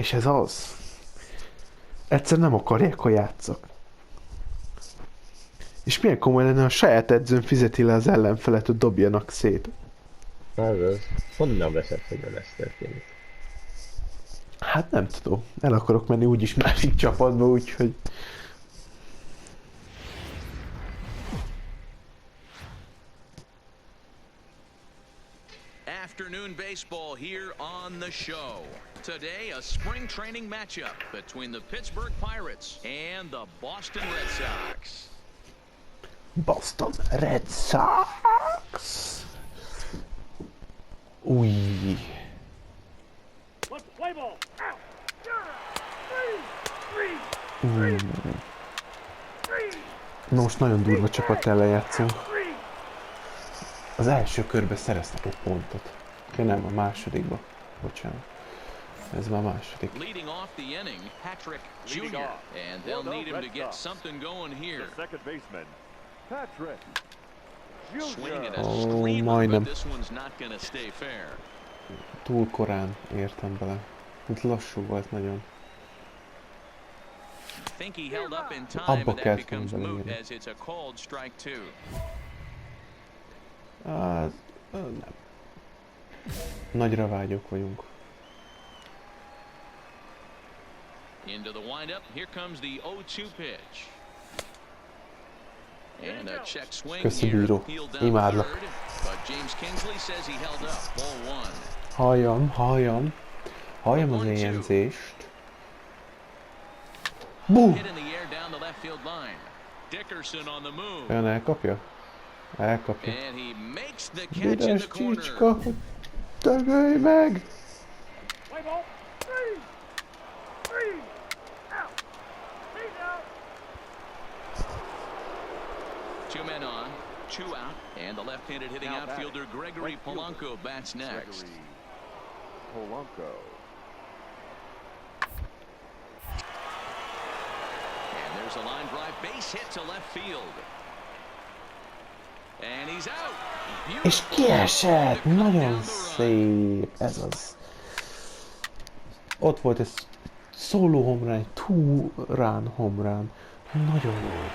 És ez az. Egyszer nem akarják, ha játszak. És milyen komoly lenne, a saját edzőn fizeti le az ellenfelet, hogy dobjanak szét. Az. Honnan veszed, hogy nem ez történik? Hát nem tudom. El akarok menni úgyis másik csapatba, úgyhogy... Afternoon baseball here on the show. Today, a spring training matchup between the Pittsburgh Pirates and the Boston Red Sox. Boston Red Sox! Új! Most nagyon durva csapat ellen játszunk. Az első körben szereztek egy pontot. Ja nem, a másodikba. Bocsánat. Ez már a második. Leading off the inning, Patrick Jr. And they'll need him to get something going here. Swinging at a screamer, but this one's not going to stay fair. Túl korán értem bele. Itt lassú volt nagyon. Think he held up in time, Abba and that kellett becomes volna moot belengedni. as it's a called strike two. Nem. Nagyra vágyók vagyunk. Into the windup, here comes the 0-2 pitch. And a check swing Köszi, here, bíró. peeled down Imádlak. third, but James Kingsley says he held up, ball one. Halljam az éjjelzést. Bú! Hit in the air down the left field line. Dickerson on the move. Olyan elkapja? Elkapja. And he makes the catch in the Büdös corner. csicska, hogy dögölj meg! Two men on, two out, and the left-handed hitting outfielder Gregory Polanco bats next. And there's a line drive base hit to left field. And he's out. És kiesett! Nagyon szép! Ez az. Ott volt ez szóló homrán, egy two-run homrán. Nagyon jó.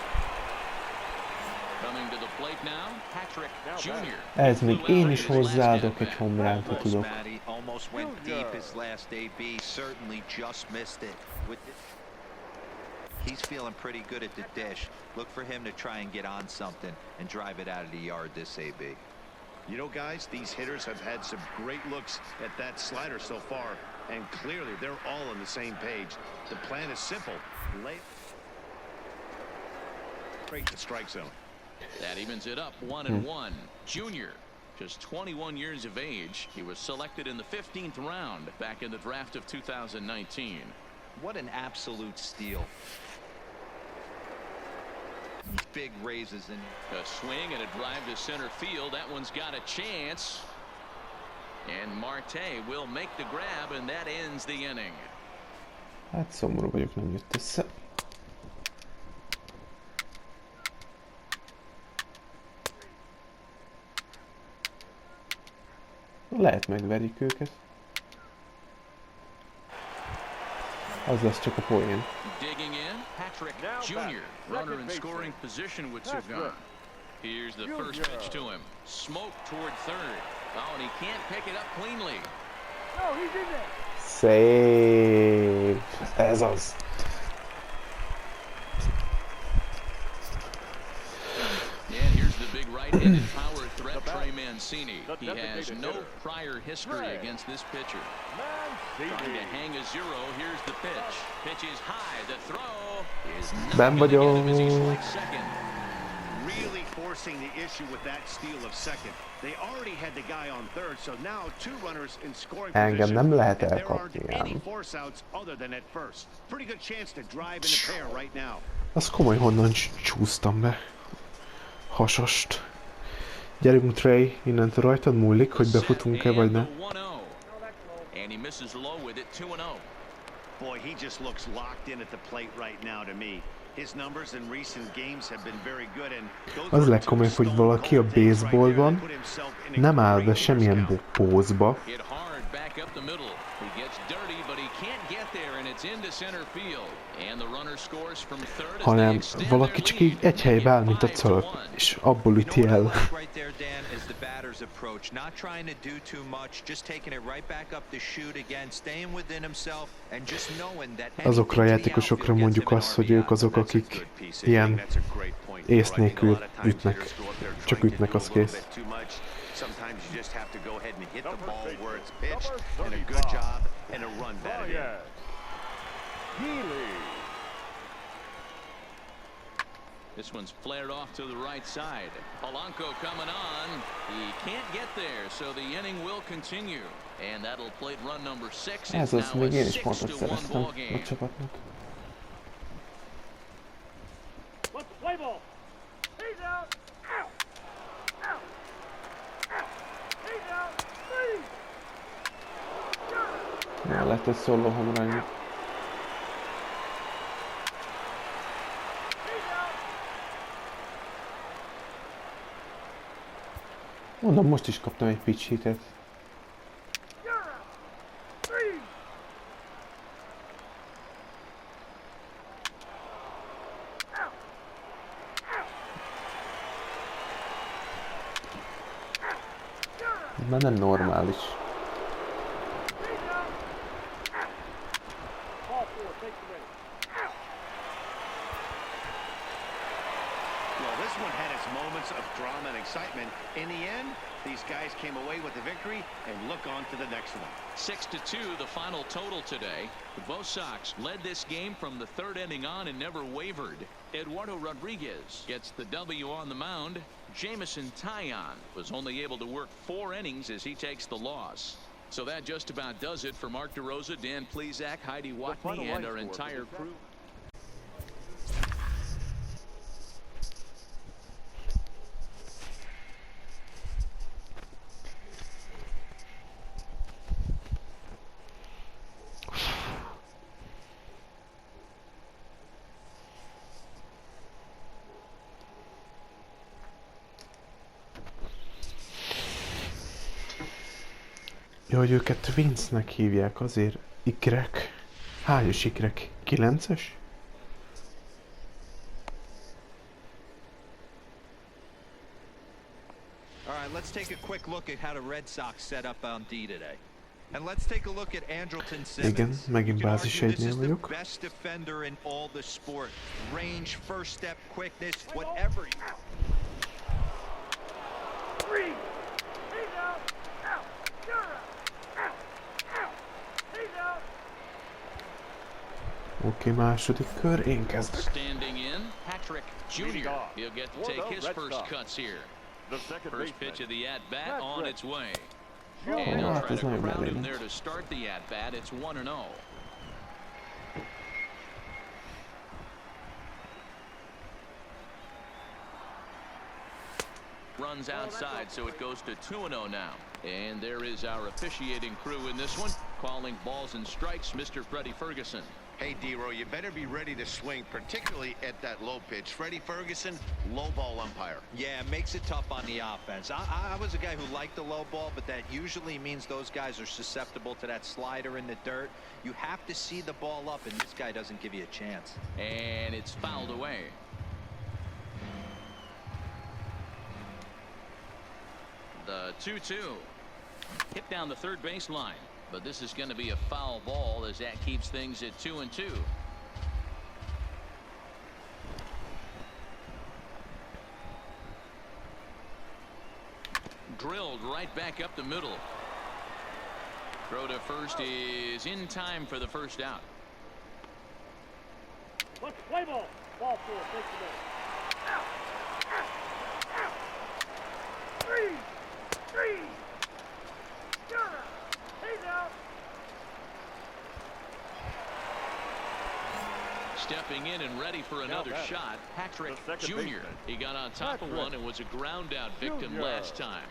Coming to the plate now, Patrick Jr. Ez még én is hozzáadok egy homránt, ha tudok. Almost went deep his last AB, certainly just missed it. He's feeling pretty good at the dish. Look for him to try and get on something and drive it out of the yard this AB. You know, guys, these hitters have had some great looks at that slider so far, and clearly they're all on the same page. The plan is simple. Break the strike zone. That evens it up 1-1. Junior, just 21 years of age. He was selected in the 15th round back in the draft of 2019. What an absolute steal. Big raises in. A swing and a drive to center field. That one's got a chance. And Marte will make the grab, and that ends the inning. Hát szomorú vagyok, nem jött össze. Lehet megverik őket. Az lesz csak a poén. Digging in, Patrick Jr. Runner in scoring position with two gone. Here's the first pitch to him. Smoke toward third. Oh, and he can't pick it up cleanly. Szép! Ez az. And here's the big right-handed power threat, Trey Mancini. He has no prior history against this pitcher. Trying to hang a zero. Here's the pitch. Pitch is high. The throw is not going to get him as he strikes second. Really forcing the issue with that steal of second. They already had the guy on third, so now two runners in scoring Engem position. nem lehet And there aren't elkapni any ám. force outs other than at first. Pretty good chance to drive in a pair right now. Az komoly, honnan csúsztam be. Hasast. Gyerünk, Trey, innentől rajtad múlik, hogy befutunk-e vagy ne. And he misses low with it, 2-0. Boy, he just looks locked in at the plate right now to me. His numbers in recent games have been very good, and Az legkomolyabb, hogy valaki a baseballban nem áll be semmilyen pózba, back up the middle. He gets dirty, but he can't get there, and it's into center field. And the runner scores from third as they Hanem extend valaki their csak lead, így egy helybe áll, mint a making it calag, 5-1. és abból You üti know what I el. like right there, Dan, is the batter's approach. Not trying to do too much, just taking it right back up the chute again, staying within himself, and just knowing that Azokra a játékosokra mondjuk azt, hogy ők azok, akik ilyen ész nélkül ütnek. Csak ütnek, az kész. Sometimes you just have to go ahead and hit the ball where it's pitched, and a good job and a run batted in. This one's flared off to the right side. Polanco coming on. He can't get there, so the inning will continue. And that'll plate run number 6. Ez It's az, now még a én is pontot 6-1 szereztem ball a game. csapatnak. Ja, lett egy szóló homrány. Mondom, most is kaptam egy pitch hitet. Ez már nem normális. Well, this one had its moments of drama and excitement. In the end, these guys came away with the victory and look on to the next one. 6-2, the final total today. Both Sox led this game from the third inning on and never wavered. Eduardo Rodriguez gets the W on the mound. Jamison Taillon was only able to work 4 innings as he takes the loss. So that just about does it for Mark DeRosa, Dan Plesac, Heidi Watney, and our entire crew. Jó, hogy őket Twins-nek hívják, azért ikrek. Hányos ikrek? 9-es? All right, let's take a quick look at how the Red Sox set up on D today. And let's take a look at Andrelton Simmons. Igen, megint You can bázis argue this egynél is the vagyok. best defender in all the sport. Range, first step, quickness, whatever you... Oké, második kör, én kezdek. Standing in, Patrick Jr. He'll get to take his first cuts here. First pitch of the at-bat on its way. And he'll try to crowd him there to start the at-bat. It's 1-0. Runs outside, so it goes to 2-0 now. And there is our officiating crew in this one, calling balls and strikes, Mr. Freddie Ferguson. Hey, D-Row, you better be ready to swing, particularly at that low pitch. Freddie Ferguson, low ball umpire. Yeah, it makes it tough on the offense. I was a guy who liked the low ball, but that usually means those guys are susceptible to that slider in the dirt. You have to see the ball up, and this guy doesn't give you a chance. And it's fouled away. The 2-2. Hit down the third baseline. But this is going to be a foul ball as that keeps things at 2-2. Drilled right back up the middle. Throw to first is in time for the first out. Let's play ball. Ball 4, take the ball. Three. Stepping in and ready for another shot, Patrick Jr. He got on top of one and was a ground out victim last time.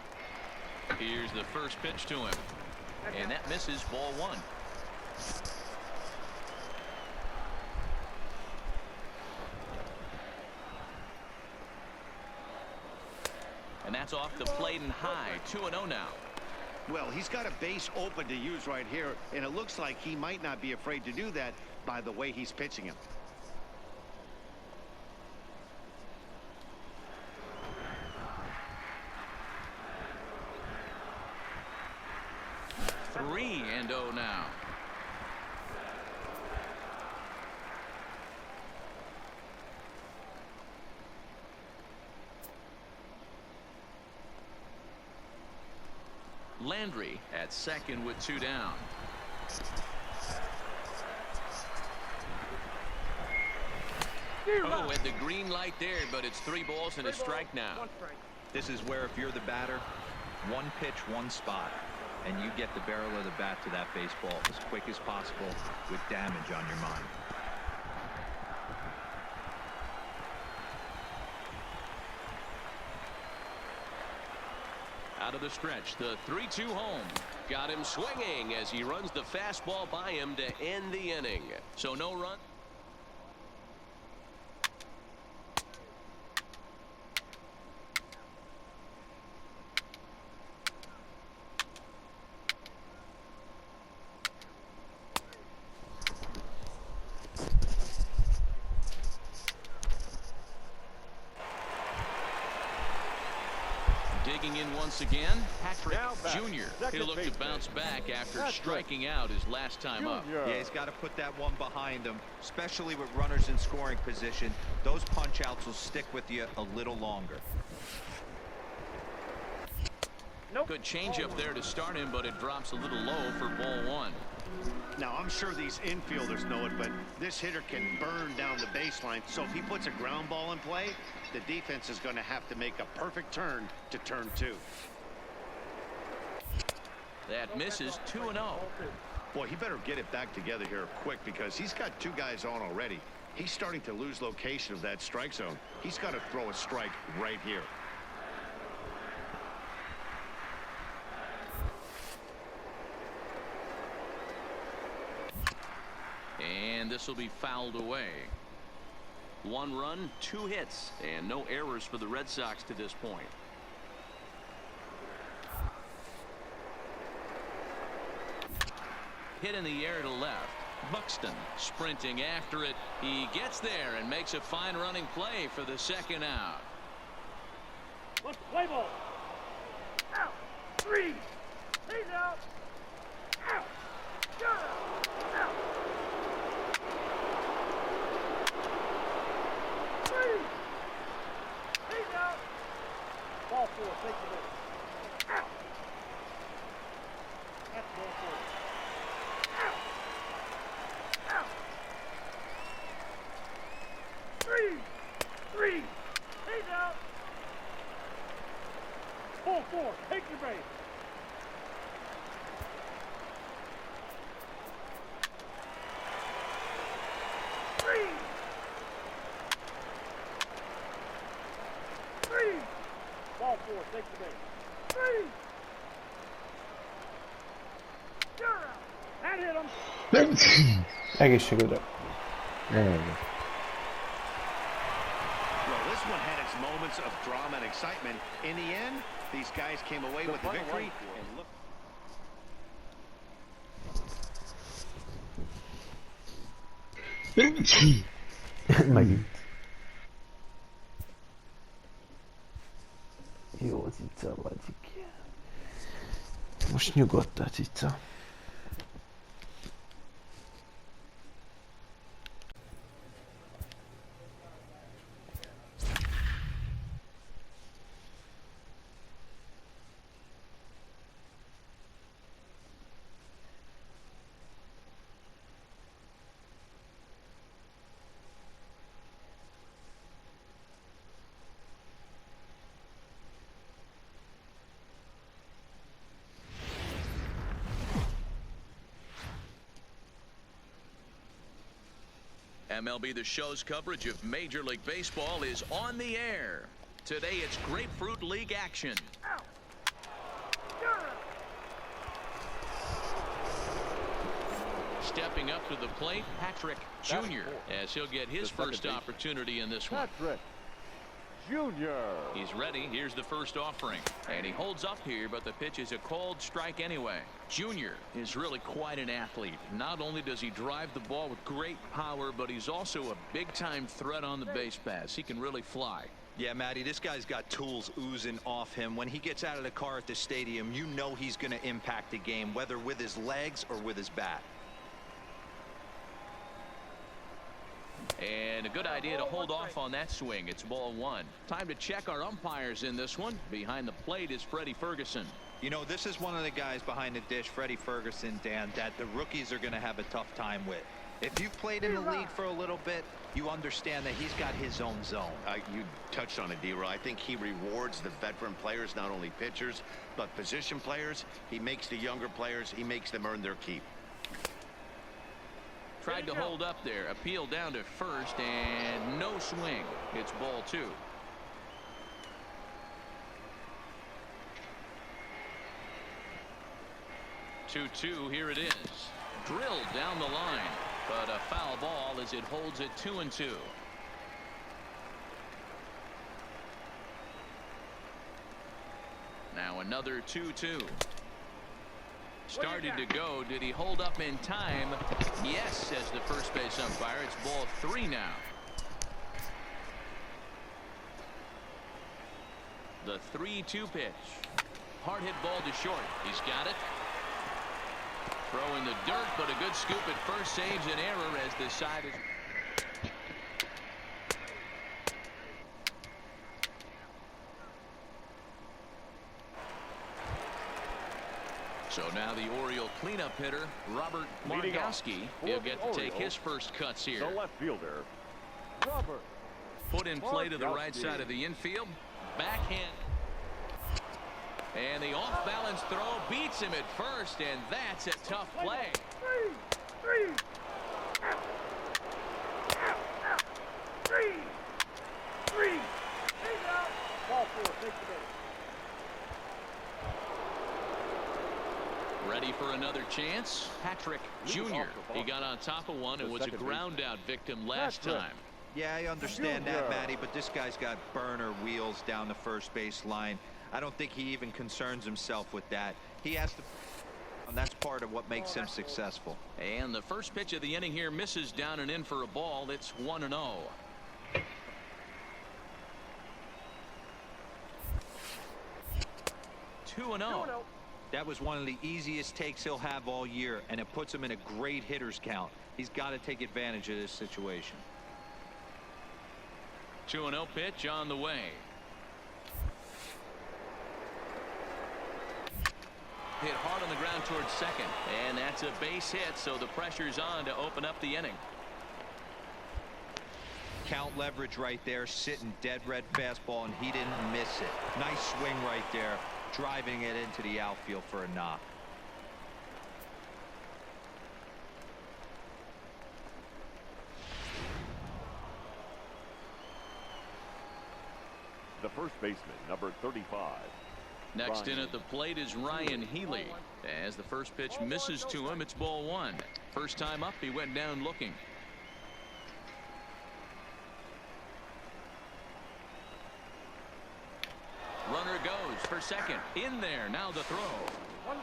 Here's the first pitch to him. And that misses, ball 1. And that's off the plate and high, 2-0 now. Well, he's got a base open to use right here, and it looks like he might not be afraid to do that by the way he's pitching him. Three and 0 now. Landry at second with 2 down. Oh, at the green light there, but it's 3 balls and a strike now. This is where if you're the batter, one pitch, one spot, and you get the barrel of the bat to that baseball as quick as possible with damage on your mind. Out of the stretch, the 3-2 home. Got him swinging as he runs the fastball by him to end the inning. So no run. Digging in once again, Patrick Jr. He'll look to bounce back after striking out his last time up. Yeah, he's got to put that one behind him, especially with runners in scoring position. Those punch outs will stick with you a little longer. Good changeup there to start him, but it drops a little low for ball 1. Now, I'm sure these infielders know it, but this hitter can burn down the baseline. So if he puts a ground ball in play, the defense is going to have to make a perfect turn to turn 2. That misses 2-0. Boy, he better get it back together here quick because he's got 2 guys on already. He's starting to lose location of that strike zone. He's got to throw a strike right here. And this will be fouled away. 1 run, 2 hits, and no errors for the Red Sox to this point. Hit in the air to left. Buxton sprinting after it. He gets there and makes a fine running play for the 2nd out. Let's play ball. Out. 3. He's out. Out. Go. Out. 3. He's out. Ball 4. Take the ball. Out. That's ball 4. Out. Out. 3. He's out. Ball 4. Take your base. 3. Ball 4. Take the base. 3. You're out. That hit him. Egészségedre. Well, this one had its moments of drama and excitement. In the end, these guys came away with the victory. And look. Megint. Jó cica vagy. Most nyugodt a cica. MLB The Show's coverage of Major League Baseball is on the air. Today it's Grapefruit League action. Stepping up to the plate, Patrick Jr. as he'll get his first opportunity in this one. Patrick Junior. He's ready. Here's the first offering. And he holds up here, but the pitch is a called strike anyway. Junior is really quite an athlete. Not only does he drive the ball with great power, but he's also a big-time threat on the base paths. He can really fly. Yeah, Matty, this guy's got tools oozing off him. When he gets out of the car at the stadium, you know he's going to impact the game, whether with his legs or with his bat. And a good idea to hold off on that swing. It's ball one. Time to check our umpires in this one. Behind the plate is Freddie Ferguson. You know, this is one of the guys behind the dish, Freddie Ferguson, Dan, that the rookies are going to have a tough time with. If you've played in the league for a little bit, you understand that he's got his own zone. You touched on it, D-Roy. I think he rewards the veteran players, not only pitchers, but position players. He makes the younger players, he makes them earn their keep. Tried to hold up there. Appeal down to first, and no swing. It's ball two. Two-two. Here it is. Drilled down the line, but a foul ball as it holds it 2-2. Now another 2-2. Started to go. Did he hold up in time? Yes, says the first base umpire. It's ball three now. The 3-2 pitch. Hard hit ball to short. He's got it. Throw in the dirt, but a good scoop at first saves an error as the side is. So now the Oriole cleanup hitter, Robert Markowski. He'll get to take his first cuts here. The left fielder, Robert. Put in play to the right side of the infield. Backhand. And the off-balance throw beats him at first, and that's a tough play. Three. Ball four, take the base. Ready for another chance. Patrick Jr. He got on top of one and was a ground out victim last time. Yeah, I understand that, Matty, but this guy's got burner wheels down the first base line. I don't think he even concerns himself with that. He has to, and that's part of what makes him successful. And the first pitch of the inning here misses down and in for a ball. It's 1-0. That was one of the easiest takes he'll have all year, and it puts him in a great hitter's count. He's got to take advantage of this situation. 2-0 pitch on the way. Hit hard on the ground towards second, and that's a base hit, so the pressure's on to open up the inning. Count leverage right there, sitting dead red fastball, and he didn't miss it. Nice swing right there, driving it into the outfield for a knock. The first baseman, number 35. Next in at the plate is Ryan Healy. As the first pitch misses to him, it's ball one. First time up, he went down looking. Runner goes for second. In there. Now the throw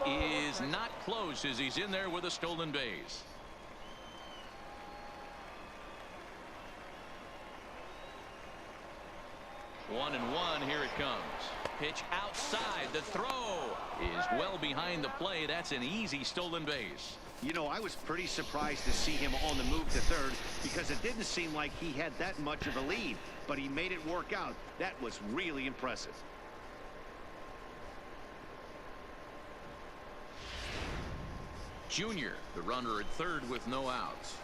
is not close as he's in there with a stolen base. One and one. Here it comes. Pitch outside. The throw is well behind the play. That's an easy stolen base. You know, I was pretty surprised to see him on the move to third because it didn't seem like he had that much of a lead, but he made it work out. That was really impressive. Junior, the runner at third with no outs.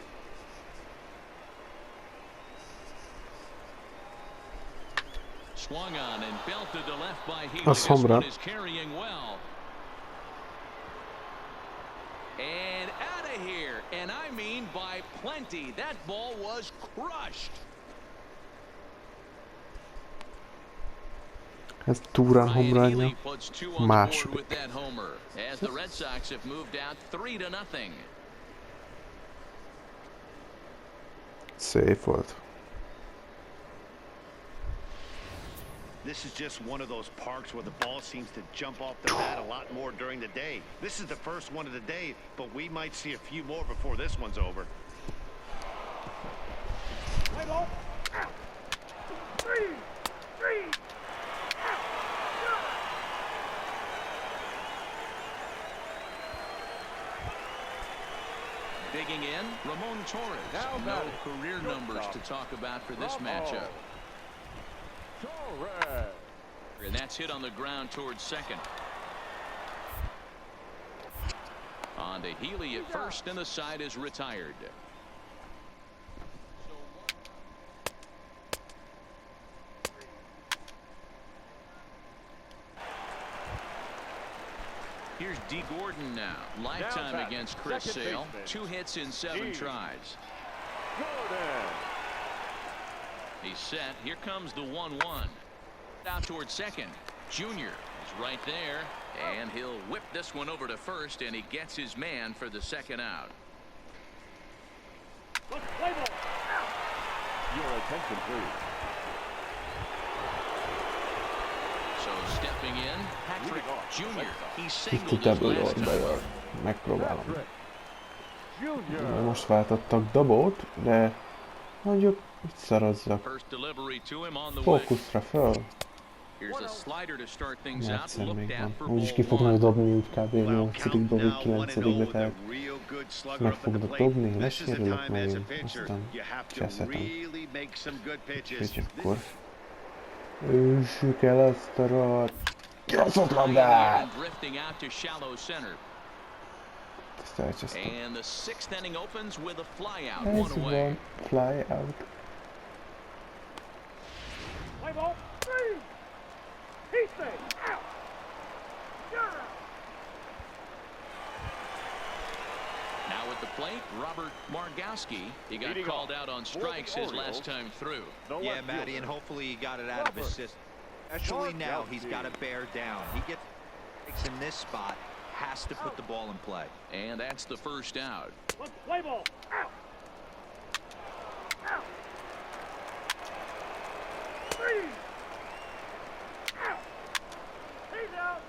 Swung on and belted to left by Healy. This one is carrying well. And out of here. And I mean by plenty. That ball was crushed. Ez Túrán homránja. Második. With that homer, as the Red Sox have moved out 3-0. Szép volt. This is just one of those parks where the ball seems to jump off the bat a lot more during the day. This is the first one of the day, but we might see a few more before this one's over. Play ball. Out. Three. Digging in, Ramon Torres. Now No batting. career numbers to talk about for this Bravo. matchup. Torres. And that's hit on the ground towards second. On to Healy at first, and the side is retired. Here's D. Gordon now. Lifetime Down against back, Chris second Sale. baseman. 2 hits in 7 G. tries. Gordon. He's set. Here comes the 1-1. Out towards second. Junior is right there. And he'll whip this one over to first, and he gets his man for the second out. Let's play ball. Out. Your attention, please. So stepping in, Patrick Junior. He Itt singled his double last oldalra. time. Megpróbálom. Patrick Junior. Most váltottak dobót, de mondjuk itt szarozzak. First delivery to him on the way. Fókuszra föl. Here's a slider to start things out. Egyszer Looked még at van. for Úgyis ball ki fognak 1. dobni úgy kb. Well, 8-ig dobni, count now 9-ig 1-0 with tehát a real good slugger meg up at the fognak plate. dobni, This is the lesérülök time as a megint, pitcher. aztán You have to cseszetem. really make some good pitches. Úgyhogy akkor őssük el azt a rohadt gyaszott labdát! And drifting out to shallow center. Ezt elcsesztem. And the 6th inning opens with a flyout, Ez one away. van, fly out. Play ball. Three. He stays. Out. You're out. Now at the plate, Robert Margowski. He got Leading called off out on for the strikes his Orioles. last time through. The Yeah, left Matty, and fielder. hopefully he got it out of his system. Especially now, he's got to bear down. He gets in this spot, has to put the ball in play. And that's the first out. Let's play ball. Out. Out. Three. Out. He's out.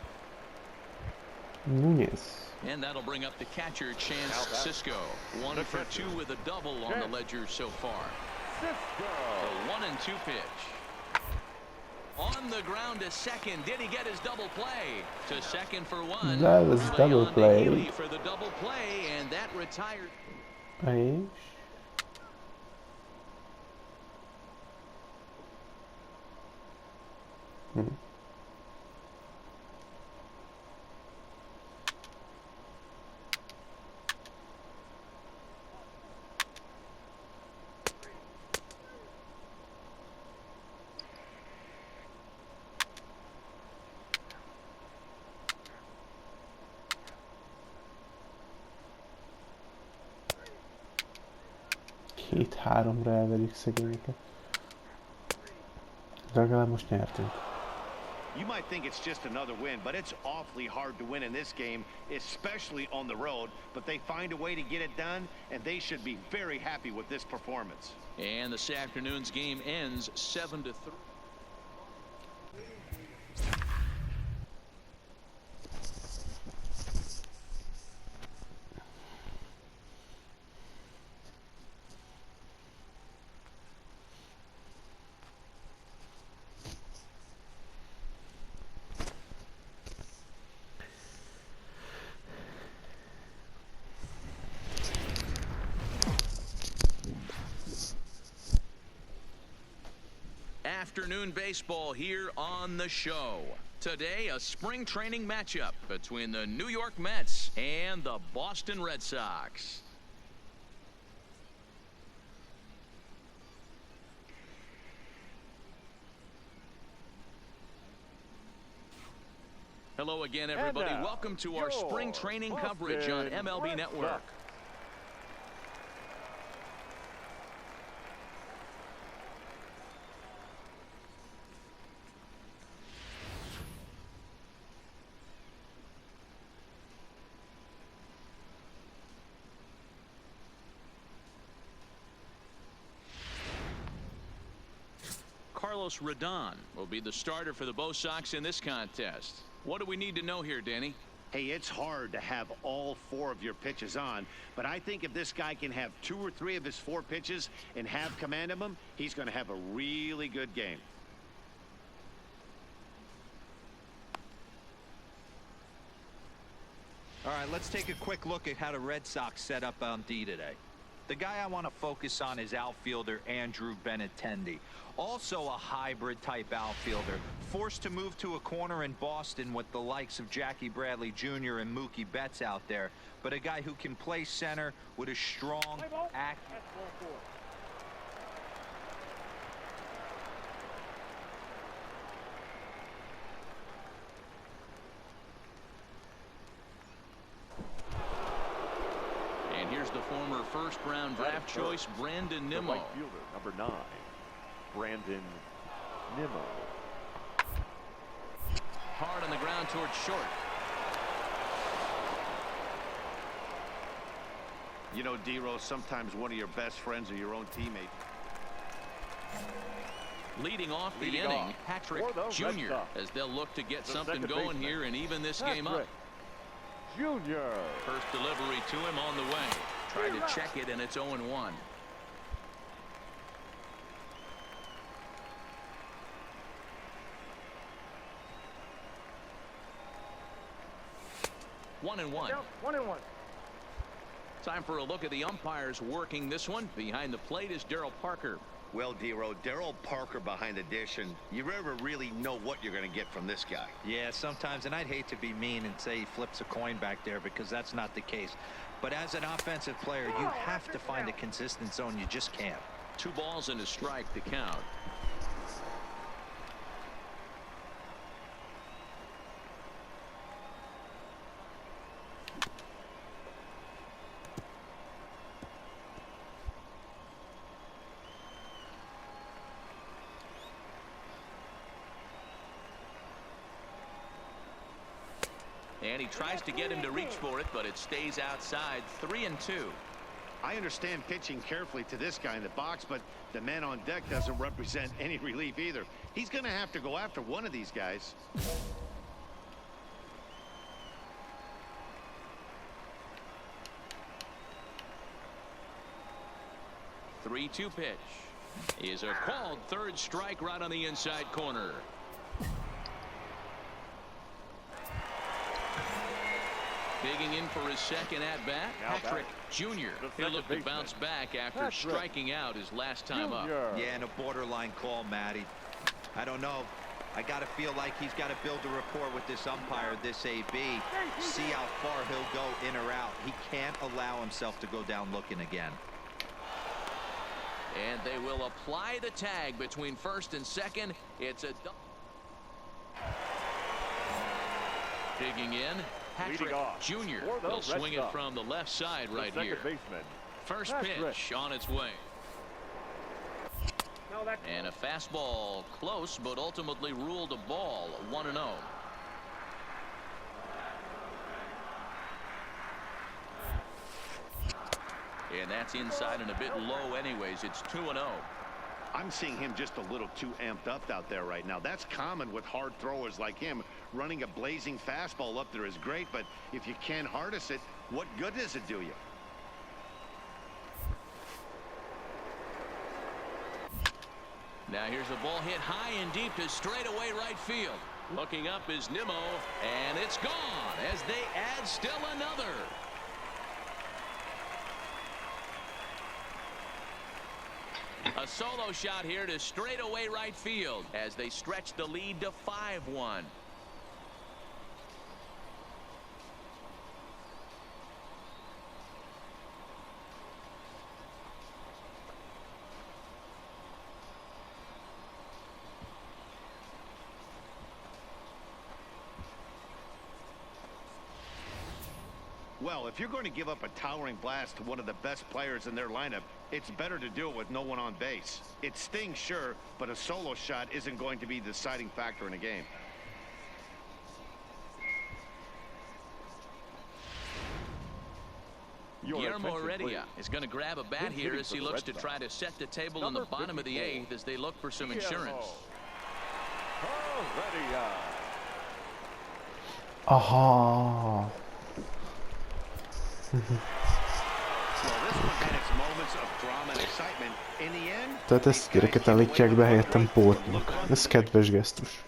Núñez. And that'll bring up the catcher, Chance Cisco. 1 for 2 with a double on the ledger so far. Cisco. The 1-2 pitch. On the ground to second. Did he get his double play? To second for 1. That was Play double on to play. Healy for the double play, and that retired. Aí. Két-háromra elverjük szegényeket. Legalább most nyertünk. You might think it's just another win, but it's awfully hard to win in this game, especially on the road. But they find a way to get it done, and they should be very happy with this performance. And this afternoon's game ends 7-3. Afternoon baseball here on the show. Today, a spring training matchup between the New York Mets and the Boston Red Sox. Hello again, everybody. now, Welcome to our spring training coverage on Boston MLB Red Network. Sox. Carlos Carlos Rodon will be the starter for the Bo Sox in this contest. What do we need to know here, Danny? Hey, it's hard to have all 4 of your pitches on, but I think if this guy can have 2 or 3 of his 4 pitches and have command of them, he's going to have a really good game. All right, let's take a quick look at how the Red Sox set up on D today. The guy I want to focus on is outfielder Andrew Benintendi. Also a hybrid type outfielder, forced to move to a corner in Boston with the likes of Jackie Bradley Jr. and Mookie Betts out there, but a guy who can play center with a strong, accurate. That's 1-4. And here's the former first-round draft choice, Brandon The Nimmo. right fielder, number 9, Brandon Nimmo. Hard on the ground towards short. You know, D-Rose, sometimes one of your best friends are your own teammate. Leading off the Leading inning, off Patrick for the Red Jr. Sox, as they'll look to get the something second going baseman, here and even this game up. Patrick Jr. First delivery to him on the way. Tried to check it, and it's 0-1. One and one. 1-1. Time for a look at the umpires working this one. Behind the plate is Darryl Parker. Well, D-Row, Darryl Parker behind the dish, and you never really know what you're going to get from this guy. Yeah, sometimes, and I'd hate to be mean and say he flips a coin back there because that's not the case. But as an offensive player, you have to find a consistent zone. You just can't. 2 balls and a strike to count. And he tries to get him to reach for it, but it stays outside. 3-2. I understand pitching carefully to this guy in the box, but the man on deck doesn't represent any relief either. He's going to have to go after one of these guys. 3-2 pitch is a called third strike right on the inside corner. Digging in for his second at-bat, Patrick Jr. He'll look to bounce back after striking out his last time up. Yeah, and a borderline call, Matty. I don't know. I got to feel like he's got to build a rapport with this umpire, this AB. See how far he'll go in or out. He can't allow himself to go down looking again. And they will apply the tag between first and second. It's a digging in. Patrick Jr. will swing it from the left side right here. First pitch on its way. And a fastball close, but ultimately ruled a ball. 1-0. And that's inside and a bit low anyways. It's 2-0. I'm seeing him just a little too amped up out there right now. That's common with hard throwers like him. Running a blazing fastball up there is great, but if you can't harness it, what good does it do you? Now here's a ball hit high and deep to straightaway right field. Looking up is Nimmo, and it's gone as they add still another. A solo shot here to straightaway right field as they stretch the lead to 5-1. Well, if you're going to give up a towering blast to one of the best players in their lineup, it's better to do it with no one on base. It stings, sure, but a solo shot isn't going to be the deciding factor in a game. Guillermo Heredia is going to grab a bat here as he looks to try to set the table in the bottom of the 8th as they look for some insurance. Aha! Tehát ezt gyereket állítják be helyettem pótnak. Ez kedves gesztus.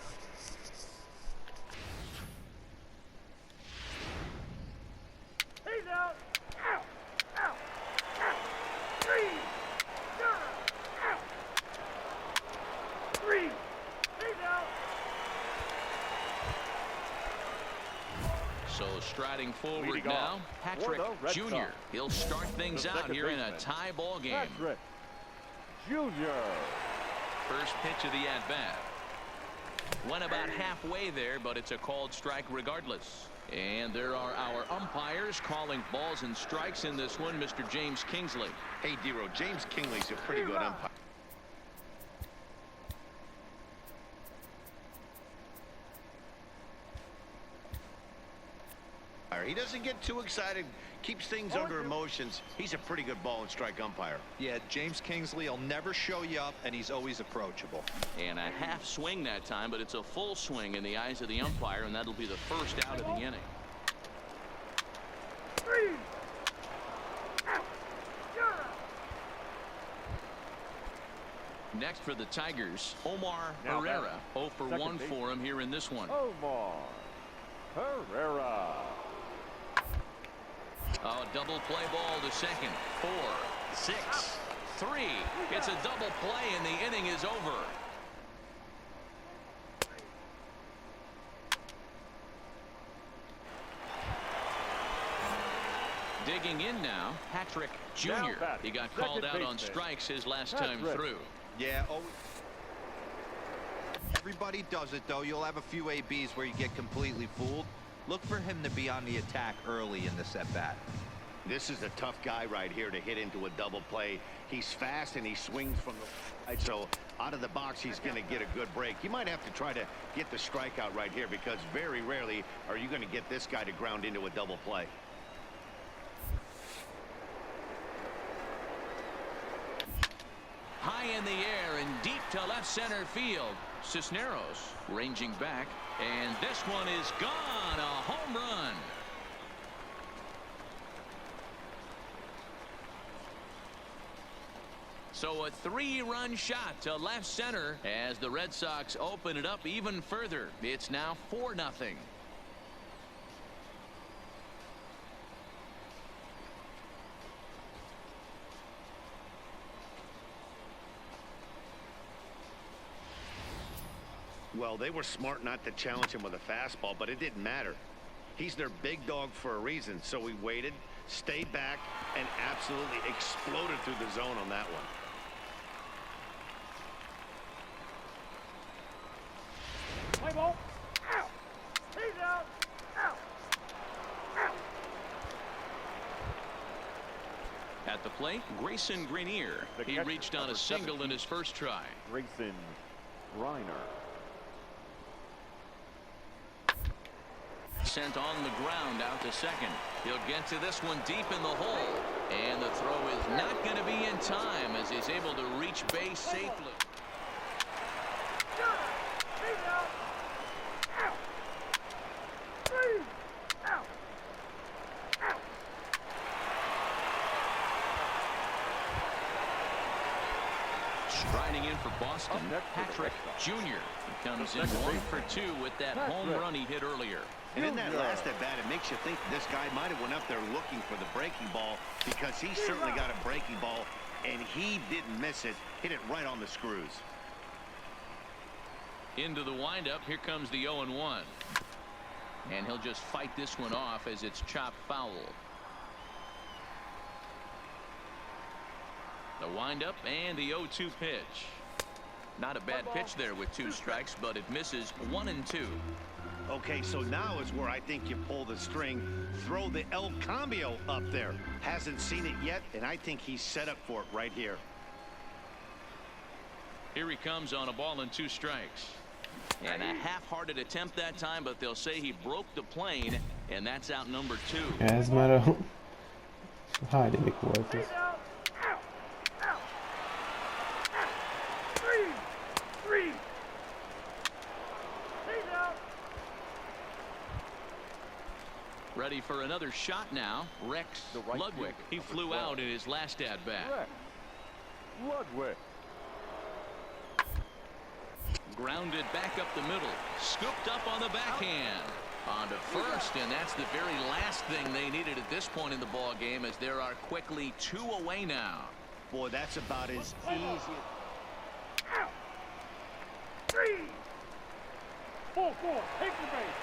So striding forward now, Patrick Jr. He'll start things out here in a tie ball game. Patrick Jr. First pitch of the at-bat. Went about halfway there, but it's a called strike regardless. And there are our umpires calling balls and strikes in this one, Mr. James Kingsley. Hey, Dero, James Kingley's a pretty good umpire. He doesn't get too excited, keeps things under emotions. He's a pretty good ball and strike umpire. Yeah, James Kingsley will never show you up, and he's always approachable. And a half swing that time, but it's a full swing in the eyes of the umpire, and that'll be the first out of the inning. Next for the Tigers, Omar Herrera. 0 for 1 for him here in this one. Omar Herrera. Oh, double play ball to second. 4, 6, 3. It's a double play, and the inning is over. Digging in now, Patrick Jr. He got called out on strikes his last time through. Yeah, everybody does it, though. You'll have a few ABs where you get completely fooled. Look for him to be on the attack early in this at-bat. This is a tough guy right here to hit into a double play. He's fast and he swings from the right, so out of the box he's going to get a good break. You might have to try to get the strikeout right here because very rarely are you going to get this guy to ground into a double play. High in the air and deep to left center field. Cisneros ranging back, and this one is gone. A home run. So a 3-run shot to left center as the Red Sox open it up even further. It's now 4-0. Well, they were smart not to challenge him with a fastball, but it didn't matter. He's their big dog for a reason, so he waited, stayed back, and absolutely exploded through the zone on that one. Play ball. Out. He's out. Out. Out. At the plate, Grayson Grenier. He reached on a single in his first try. Grayson Grenier. Sent on the ground out to second. He'll get to this one deep in the hole. And the throw is not going to be in time as he's able to reach base safely. Striding in for Boston, Patrick Jr. He comes in 1 for 2 with that home run he hit earlier. And in that last at bat, it makes you think this guy might have went up there looking for the breaking ball because he certainly got a breaking ball, and he didn't miss it. Hit it right on the screws. Into the windup, here comes the 0-1. And he'll just fight this one off as it's chopped foul. The windup and the 0-2 pitch. Not a bad pitch there with 2 strikes, but it misses 1 and 2. Okay, so now is where I think you pull the string, throw the El Cambio up there. Hasn't seen it yet, and I think he's set up for it right here. Here he comes on a ball and 2 strikes. And a half-hearted attempt that time, but they'll say he broke the plane, and that's out number 2. Ez már a... Hányadik volt ez? ready for another shot now. Rex Ludwig. He flew out in his last at bat. Ludwig. Grounded back up the middle. Scooped up on the backhand. On to first, and that's the very last thing they needed at this point in the ball game, as there are quickly 2 away now. Boy, that's about as easy. Out. 3. 4. Take the base.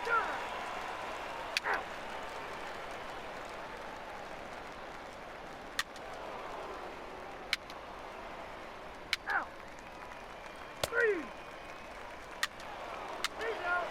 Out. Out. 3. He's out.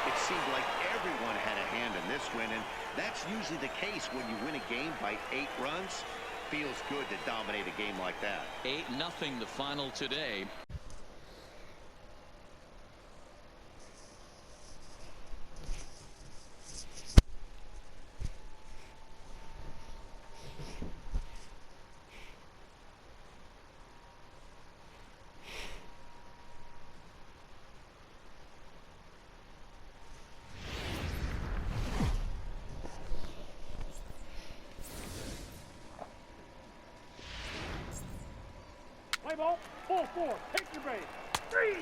It seemed like everyone had a hand in this win, and that's usually the case when you win a game by 8 runs. Feels good to dominate a game like that. 8-0 the final today. Play ball. 4. Take your base. 3.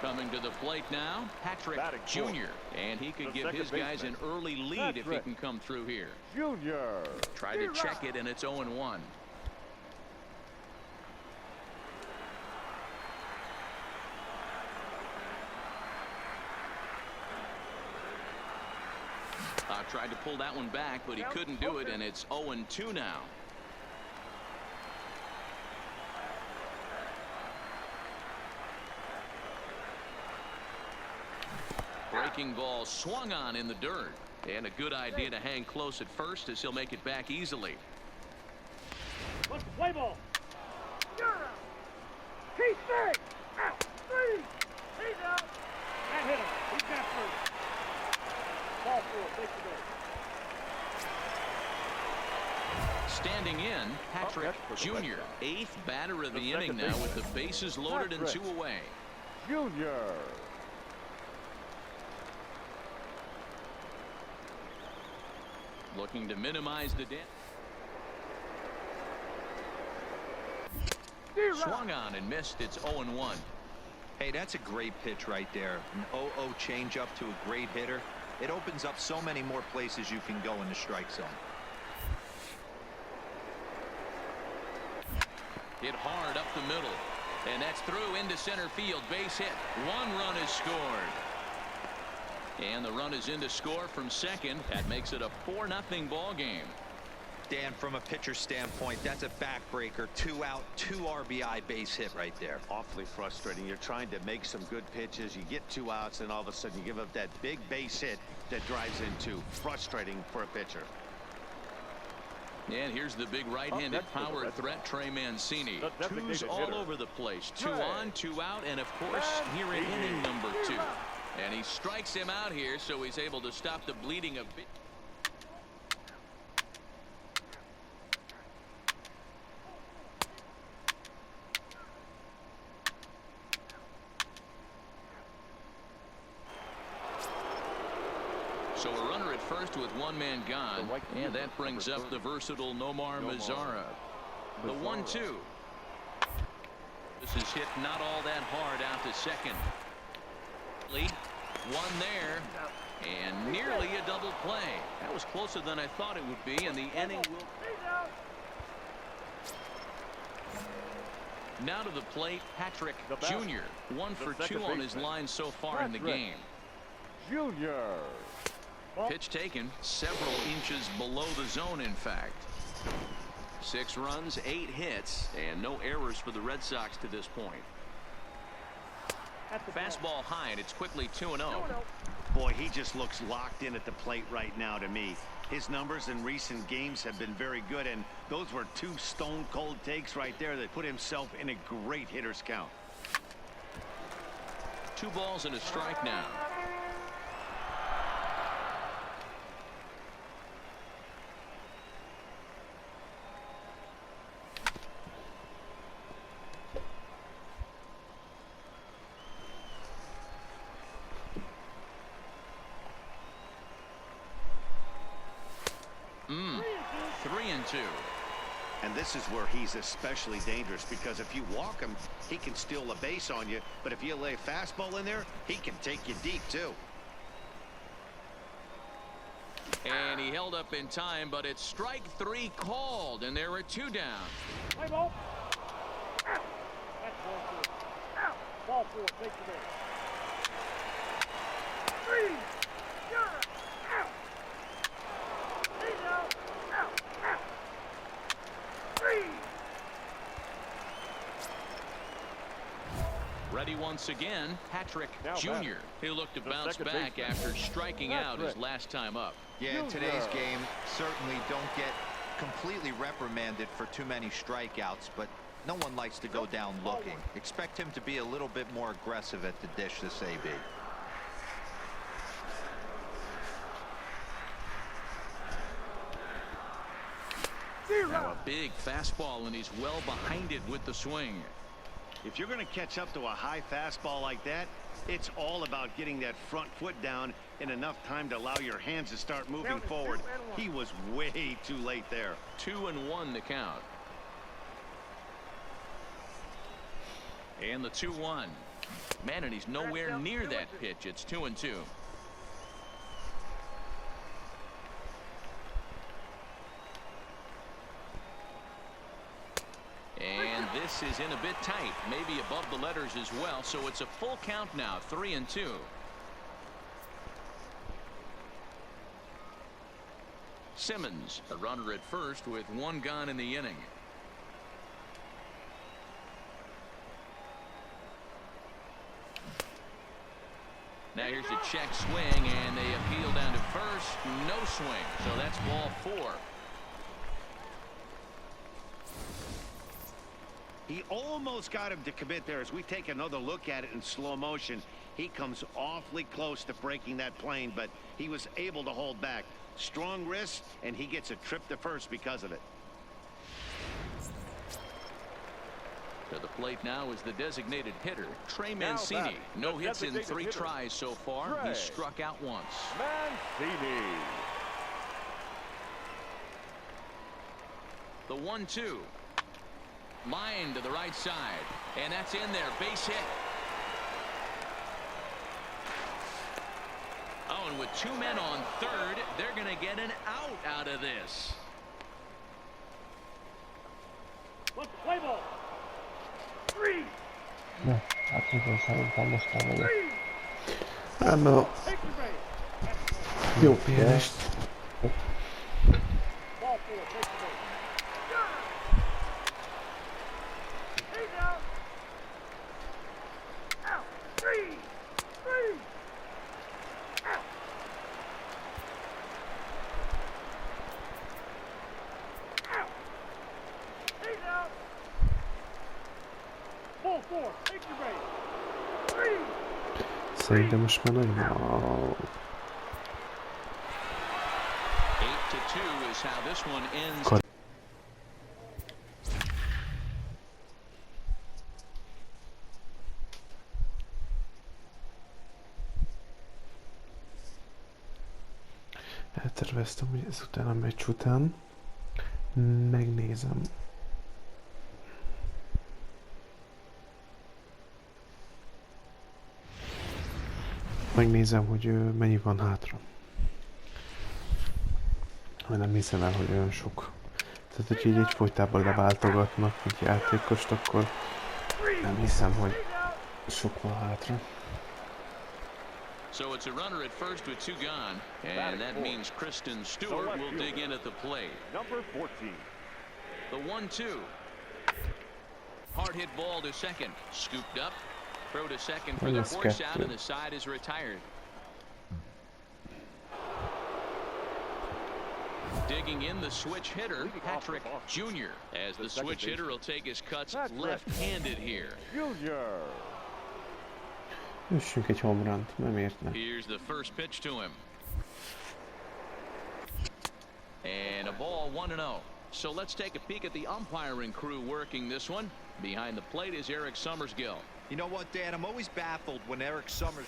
Coming to the plate now, Patrick Jr. And he could give his guys an early lead if he can come through here. Junior. Try to check it, and it's 0-1. Tried to pull that one back, but he couldn't do it, and it's 0-2 now. Breaking ball swung on in the dirt, and a good idea to hang close at first, as he'll make it back easily. Let's play ball. He's big. Out. 3. He's out. That hit him. He's got first. Ball 4. Take the base. Standing in, Patrick Jr., 8th batter of the inning now, with the bases loaded and 2 away. Junior. Looking to minimize the damage. Swung on and missed. It's 0-1. Hey, that's a great pitch right there. An 0-0 changeup to a great hitter. It opens up so many more places you can go in the strike zone. Hit hard up the middle, and that's through into center field. Base hit. 1 run is scored, and the run is in to score from second. That makes it a 4-0 ball game. Dan, from a pitcher standpoint, that's a backbreaker. 2 out, 2 RBI base hit right there. Awfully frustrating. You're trying to make some good pitches. You get 2 outs, and all of a sudden you give up that big base hit that drives in 2. Frustrating for a pitcher. And here's the big right-handed power threat, Trey Mancini. 2s all over the place. 2 on, 2 out, and of course here in inning number 2. And he strikes him out here, so he's able to stop the bleeding a bit. So a runner at first with 1 man gone, and that brings up the versatile Nomar Mazara. The 1-2. This is hit not all that hard out to second. 1 there, and nearly a double play. That was closer than I thought it would be, and the inning will. Now to the plate, Patrick Jr. 1 for 2 on his line so far in the game. Junior. Pitch taken several inches below the zone, in fact. 6 runs, 8 hits, and no errors for the Red Sox to this point. Fastball high, and it's quickly 2-0. Boy, he just looks locked in at the plate right now to me. His numbers in recent games have been very good, and those were two stone-cold takes right there that put himself in a great hitter's count. 2 balls and a strike now. Three and two. And this is where he's especially dangerous, because if you walk him, he can steal a base on you. But if you lay a fastball in there, he can take you deep, too. And he held up in time, but it's strike 3 called, and there are 2 down. Play ball. Out. That's ball 4. Out. Ball 4. Take the ball. 3. You're out. He's out. Out. Out. 3. Ready once again, Patrick Now Jr. batter. He'll look to The bounce second back baseman. after striking out his last time up. Yeah, in today's game, certainly don't get completely reprimanded for too many strikeouts, but no one likes to go down looking. Expect him to be a little bit more aggressive at the dish this AB. Now a big fastball, and he's well behind it with the swing. If you're going to catch up to a high fastball like that, it's all about getting that front foot down in enough time to allow your hands to start moving forward. He was way too late there. 2-1 the count. And the 2-1. Man, and he's nowhere near that pitch. It's 2-2. And this is in a bit tight, maybe above the letters as well, so it's a full count now, 3-2. Simmons, a runner at first with 1 gone in the inning. Now here's a check swing, and they appeal down to first. No swing, so that's ball 4. He almost got him to commit there. As we take another look at it in slow motion, he comes awfully close to breaking that plane, but he was able to hold back. Strong wrist, and he gets a trip to first because of it. To the plate now is the designated hitter, Trey Mancini. No hits in 3 tries so far. He struck out once. Mancini. The 1-2. Line to the right side, and that's in there. Base hit. Oh, and with 2 men on third, they're going to get an out of this. Let's play ball. 3. Na, hát mikor szerintem most már vagyok. 3. Hát no, Take the base. jó pihenést. Ball 4. Take the base. He's out. Out. 3. 3. Out. Out. He's out. Ball 4. Take the base. 3. Szerintem most már nagyon... 8-2 is how this one ends. Elterveztem, hogy ezután a meccs után megnézem. Megnézem, hogy mennyi van hátra. Mert nem hiszem el, hogy olyan sok. Tehát, hogy így egyfolytában leváltogatnak egy játékost, akkor nem hiszem, hogy sok van hátra. So it's a runner at first with 2 gone, and that means Kristen Stewart will dig in at the plate. Number 14. The 1-2. Hard hit ball to second. Scooped up. Throw to second for the Minus force out, kettő. and the side is retired. Digging in the switch hitter, Patrick Jr. As the switch hitter will take his cuts left-handed here. Junior. Üssünk egy home runt, nem ért ne. Here's the first pitch to him. And a ball 1-0. So let's take a peek at the umpiring crew working this one. Behind the plate is Eric Summersgill. You know what, Dan? I'm always baffled when Eric Summers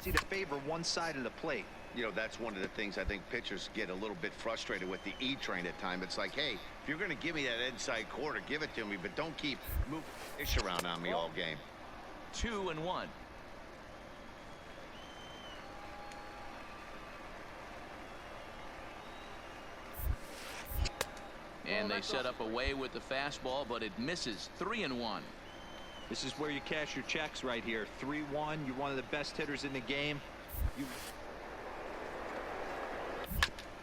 seems to favor one side of the plate. You know, that's one of the things I think pitchers get a little bit frustrated with the E-train at times. It's like, hey, if you're going to give me that inside corner, give it to me, but don't keep moving fish around on me all game. 2-1. And they set up away with the fastball, but it misses. 3-1. This is where you cash your checks right here. 3-1. You're one of the best hitters in the game.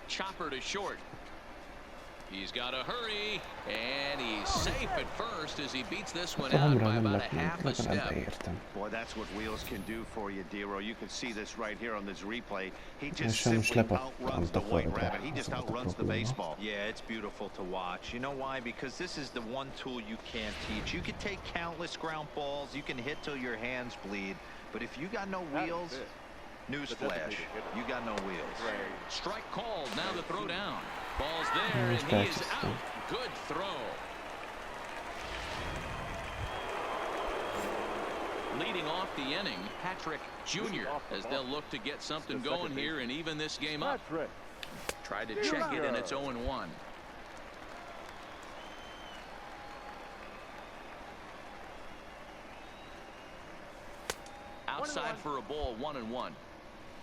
Chopper to short. He's got to hurry, and he's safe at first as he beats this one out by about a half a step. Boy, that's what wheels can do for you, Dero. You can see this right here on this replay. He És just sajnos simply outruns the white lepattantak rabbit. He just outruns the baseball. Yeah, it's beautiful to watch. You know why? Because this is the one tool you can't teach. You can take countless ground balls. You can hit till your hands bleed. But if you got no wheels, newsflash, you got no wheels. Strike called. Now the throw down. Ball's there, and he is out. Good throw. Leading off the inning, Patrick Jr. as they'll look to get something going here and even this game up. Tried to check it, and it's 0-1. Outside for a ball, 1-1.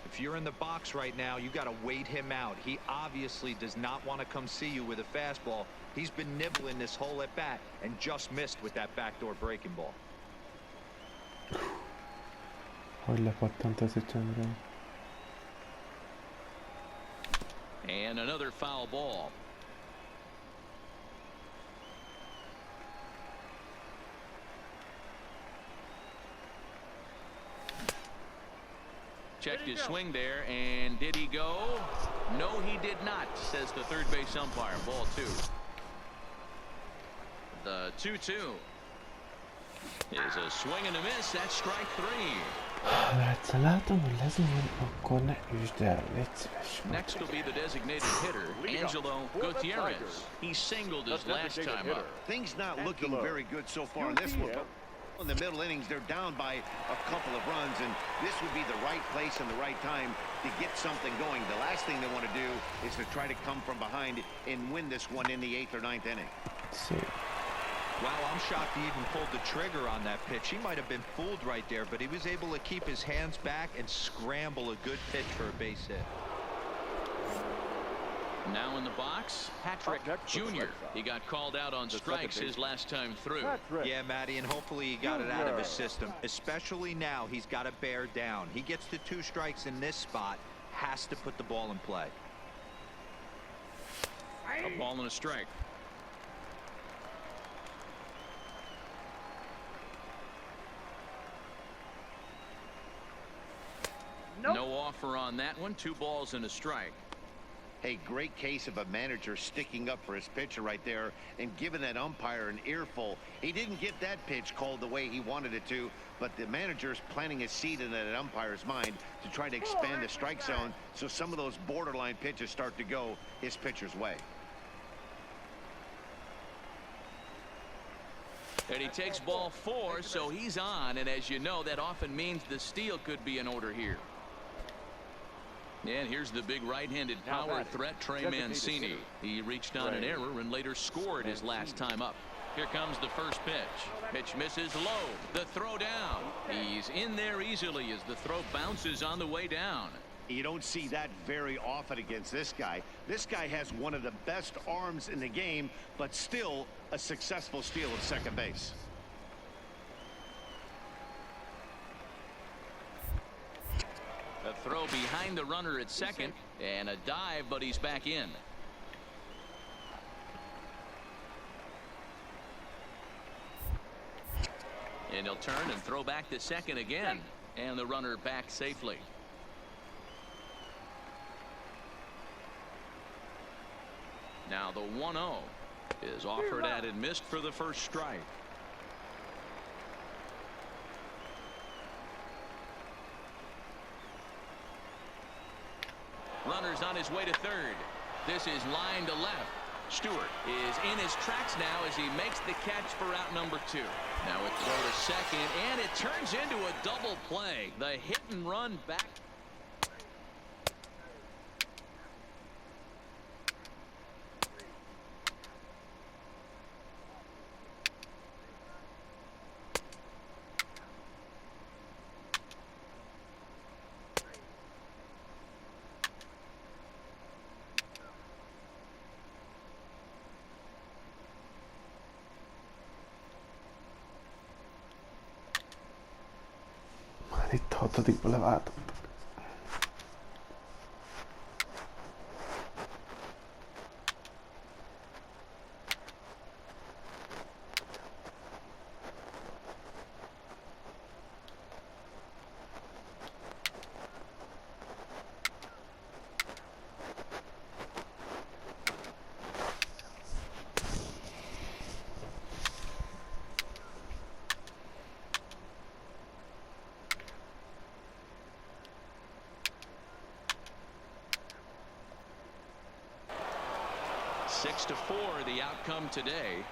If you're in the box right now, you got to wait him out. He obviously does not want to come see you with a fastball. He's been nibbling this whole at bat and just missed with that backdoor breaking ball. Hogy lepattant az öcsömről. And another foul ball. Checked his swing there, and did he go? No, he did not, says the third base umpire. Ball 2. The 2-2 is a swing and a miss. That's strike 3. Ha egyszer látom, hogy lezuhan, akkor ne üsd el, légy szíves. Next will be the designated hitter, Angelo Gutierrez. He singled his last time up. Things not looking very good so far in this one. In the middle innings, they're down by a couple of runs, and this would be the right place and the right time to get something going. The last thing they want to do is to try to come from behind and win this one in the 8th or 9th inning. Szép. Wow, I'm shocked he even pulled the trigger on that pitch. He might have been fooled right there, but he was able to keep his hands back and scramble a good pitch for a base hit. Now in the box, Patrick Jr. He got called out on strikes his last time through. Yeah, Matty, and hopefully he got it out of his system. Especially now, he's got to bear down. He gets to 2 strikes in this spot, has to put the ball in play. A ball and a strike. No offer on that one. 2 balls and a strike. Hey, great case of a manager sticking up for his pitcher right there and giving that umpire an earful. He didn't get that pitch called the way he wanted it to, but the manager's planting a seed in that umpire's mind to try to expand the strike zone so some of those borderline pitches start to go his pitcher's way. And he takes ball 4, so he's on, and as you know, that often means the steal could be in order here. And here's the big right-handed power threat, Trey Mancini. He reached on an error and later scored his last time up. Here comes the first pitch. Pitch misses low. The throw down. He's in there easily as the throw bounces on the way down. You don't see that very often against this guy. This guy has one of the best arms in the game, but still a successful steal of second base. A throw behind the runner at second, and a dive, but he's back in. And he'll turn and throw back to second again. And the runner back safely. Now the 1-0 is offered at and missed for the first strike. Runner's on his way to third. This is line to left. Stewart is in his tracks now as he makes the catch for out number 2. Now a throw to second, and it turns into a double play. The hit and run back. Itt a 6-ba leváltottak. Six to 4 the outcome today.